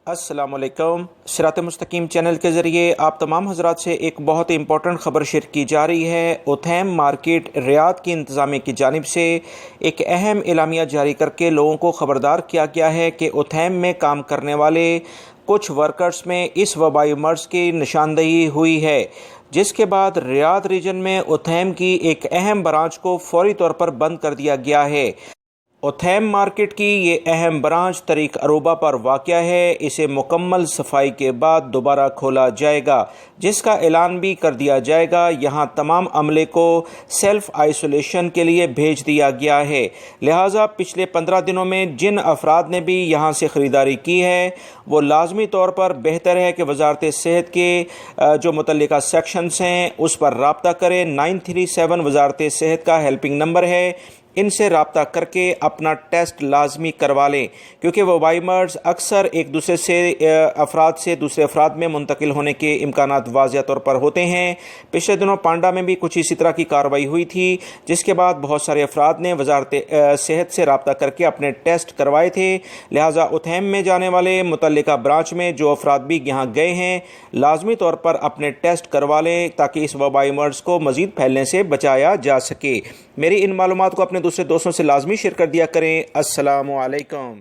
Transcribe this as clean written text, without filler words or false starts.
अस्सलाम वालेकुम। सिरात.e.मुस्तकीम चैनल के ज़रिए आप तमाम हज़रात से एक बहुत ही इम्पोर्टेंट ख़बर शेयर की जा रही है। ओथैम मार्केट रियाद की इंतज़ामिया की जानिब से एक अहम एलामिया जारी करके लोगों को ख़बरदार किया गया है कि ओथैम में काम करने वाले कुछ वर्कर्स में इस वबाई मर्ज़ की निशानदही हुई है, जिसके बाद रियाद रीजन में ओथैम की एक अहम ब्रांच को फौरी तौर पर बंद कर दिया गया है। ओथैम मार्केट की ये अहम ब्रांच तरीक अरूबा पर वाक़या है। इसे मुकम्मल सफाई के बाद दोबारा खोला जाएगा, जिसका ऐलान भी कर दिया जाएगा। यहाँ तमाम अमले को सेल्फ आइसोलेशन के लिए भेज दिया गया है। लिहाजा पिछले 15 दिनों में जिन अफराद ने भी यहाँ से ख़रीदारी की है वो लाजमी तौर पर बेहतर है कि वजारत सेहत के जो मुतल्लिका सेक्शंस हैं उस पर रब्ता करें। 937 वजारत सेहत का हेल्पिंग नंबर है, इनसे रब्ता करके अपना टेस्ट लाजमी करवा लें, क्योंकि वबाई मर्ज़ अक्सर एक दूसरे से अफराद से दूसरे अफराद में मुंतकिल होने के इम्कानात वाज़िया तौर पर होते हैं। पिछले दिनों पांडा में भी कुछ इसी तरह की कार्रवाई हुई थी, जिसके बाद बहुत सारे अफराद ने वजारत सेहत से रब्ता करके अपने टेस्ट करवाए थे। लिहाजा ओथैम में जाने वाले मुतल्लिका ब्रांच में जो अफराद भी यहाँ गए हैं लाजमी तौर पर अपने टेस्ट करवा लें, ताकि इस वबाई मर्ज़ को मज़ीद फैलने से बचाया जा सके। मेरी इन मालूमात को अपने दूसरे दोस्तों से लाजमी शेयर कर दिया करें। अस्सलामु अलैकुम।